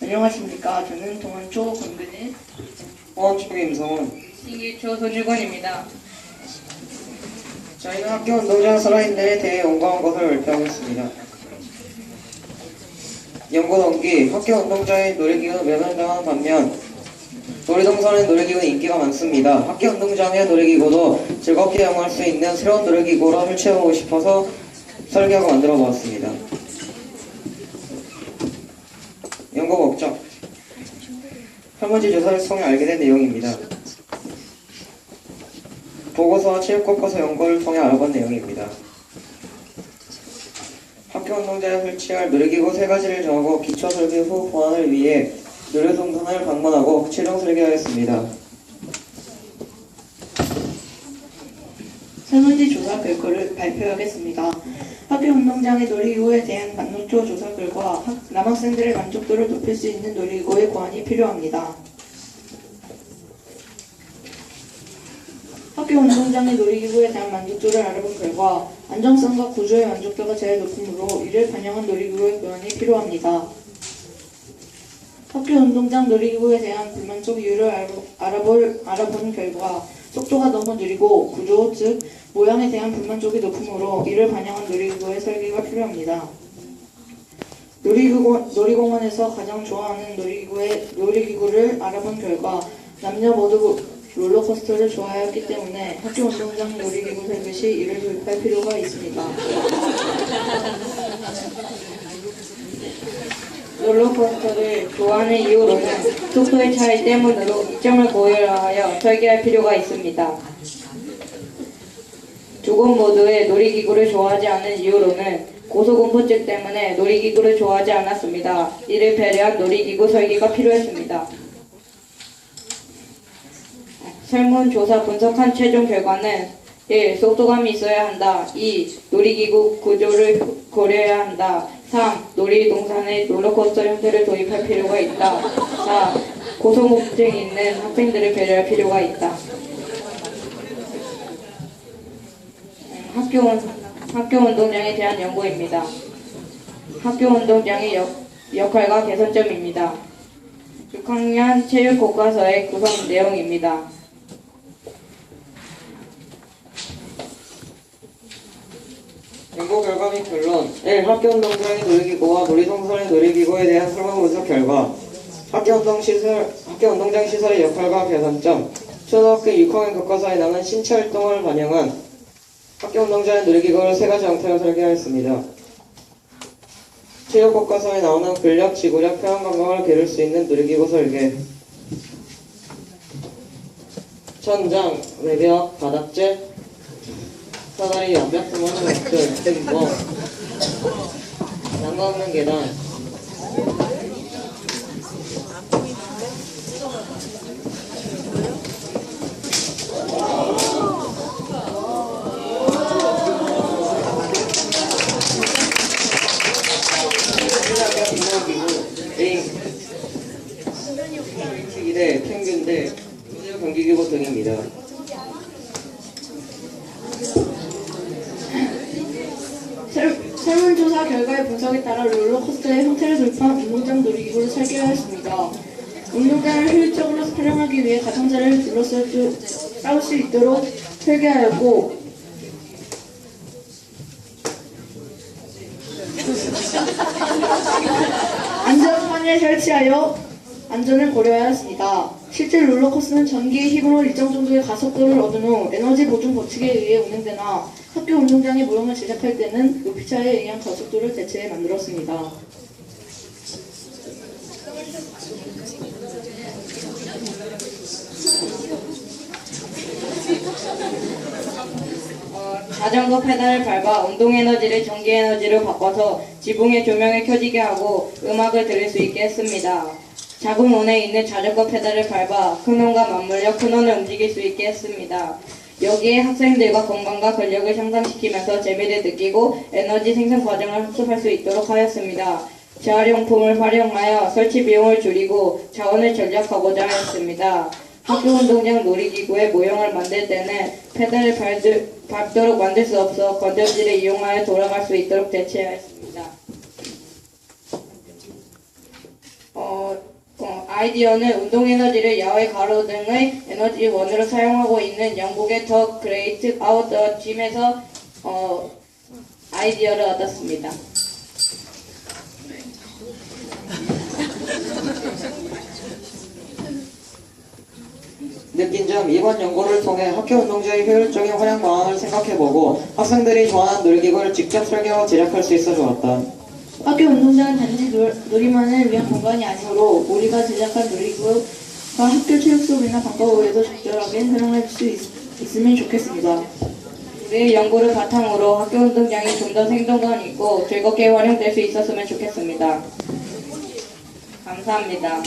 안녕하십니까. 저는 동안초 권근일, 호원초 임성훈. 신기초 손유건입니다. 저희는 학교 운동장 슬라임들에 대해 연구한 것을 발표하겠습니다. 연구 동기, 학교 운동장의 놀이기구는 매너당하는 반면 놀이동산의 놀이기구는 인기가 많습니다. 학교 운동장의 놀이기구도 즐겁게 이용할 수 있는 새로운 놀이기구로 설치해보고 싶어서 설계하고 만들어 보았습니다. 연구 목적, 설문지 조사를 통해 알게 된 내용입니다. 보고서와 체육교과서 연구를 통해 알아본 내용입니다. 학교 운동장에 설치할 놀이기구 3가지를 정하고 기초 설계 후 보완을 위해 놀이동산을 방문하고 최종 설계하였습니다. 설문지 조사 결과를 발표하겠습니다. 학교 운동장의 놀이기구에 대한 반론조 조사 결과 남학생들의 만족도를 높일 수 있는 놀이기구의 보완이 필요합니다. 학교 운동장의 놀이기구에 대한 만족도를 알아본 결과 안정성과 구조의 만족도가 제일 높으므로 이를 반영한 놀이기구의 보완이 필요합니다. 학교 운동장 놀이기구에 대한 불만족 이유를 알아본 결과 속도가 너무 느리고 구조, 즉 모양에 대한 불만족이 높으므로 이를 반영한 놀이기구의 설계가 필요합니다. 놀이공원에서 가장 좋아하는 놀이기구를 알아본 결과 남녀 모두 롤러코스터를 좋아했기 때문에 학교 운동장 놀이기구 설계 시 이를 도입할 필요가 있습니다. 롤러코스터를 좋아하는 이유로는 속도의 차이 때문으로 이점을 고려하여 설계할 필요가 있습니다. 두 곳 모두의 놀이기구를 좋아하지 않는 이유로는 고소공포증 때문에 놀이기구를 좋아하지 않았습니다. 이를 배려한 놀이기구 설계가 필요했습니다. 설문조사 분석한 최종 결과는 1. 속도감이 있어야 한다. 2. 놀이기구 구조를 고려해야 한다. 3. 놀이동산에 롤러코스터 형태를 도입할 필요가 있다. 4. 고소공포증이 있는 학생들을 배려할 필요가 있다. 학교 운동장에 대한 연구입니다. 학교 운동장의 역할과 개선점입니다. 6학년 체육교과서의 구성 내용입니다. 연구 결과 및 결론 1. 학교 운동장의 놀이기구와 놀이동산의 놀이기구에 대한 설문 분석 결과 학교 운동장 시설의 역할과 개선점 초등학교 6학년 교과서에 나오는 신체활동을 반영한 학교 운동장의 놀이기구를 3가지 형태로 설계하였습니다. 체육교과서에 나오는 근력, 지구력, 표현 감각을 기를 수 있는 놀이기구 설계 천장, 외벽, 바닥재, 사다리, 완벽성하는 것들 등뭐 난간 없는 계단 기대, 평균대, 경기기구 등입니다. 설문조사 결과의 분석에 따라 롤러코스터의 형태를 도입한 운동장 놀이기구를 설계하였습니다. 운동장을 효율적으로 활용하기 위해 가장자리를 둘러싸울 수 있도록 설계하였고 안전판을 설치하여 안전을 고려하였습니다. 실제 롤러코스는 전기의 힘으로 일정 정도의 가속도를 얻은 후 에너지 보존 법칙에 의해 운행되나 학교 운동장의 모형을 제작할 때는 높이차에 의한 가속도를 대체해 만들었습니다. 자전거 페달을 밟아 운동에너지를 전기에너지로 바꿔서 지붕의 조명을 켜지게 하고 음악을 들을 수 있게 했습니다. 작은 원에 있는 자전거 페달을 밟아 큰 원과 맞물려 큰 원을 움직일 수 있게 했습니다. 여기에 학생들과 건강과 근력을 향상시키면서 재미를 느끼고 에너지 생산 과정을 학습할 수 있도록 하였습니다. 재활용품을 활용하여 설치 비용을 줄이고 자원을 절약하고자 하였습니다. 학교 운동장 놀이기구의 모형을 만들 때는 밟도록 만들 수 없어 건전지를 이용하여 돌아갈 수 있도록 대체하였습니다. 아이디어는 운동에너지를 야외 가로 등의 에너지원으로 사용하고 있는 영국의 더 그레이트 아웃더 짐에서 아이디어를 얻었습니다. 느낀 점 이번 연구를 통해 학교 운동장의 효율적인 활용 방안을 생각해보고 학생들이 좋아하는 놀이기구를 직접 설계하고 제작할 수 있어 좋았다. 학교 운동장은 단지 놀이만을 위한 공간이 아니므로 우리가 제작한 놀이기구가 학교 체육 수업이나 방과후에도 적절하게 활용할 수 있으면 좋겠습니다. 우리의 연구를 바탕으로 학교 운동장이 좀 더 생동감 있고 즐겁게 활용될 수 있었으면 좋겠습니다. 감사합니다.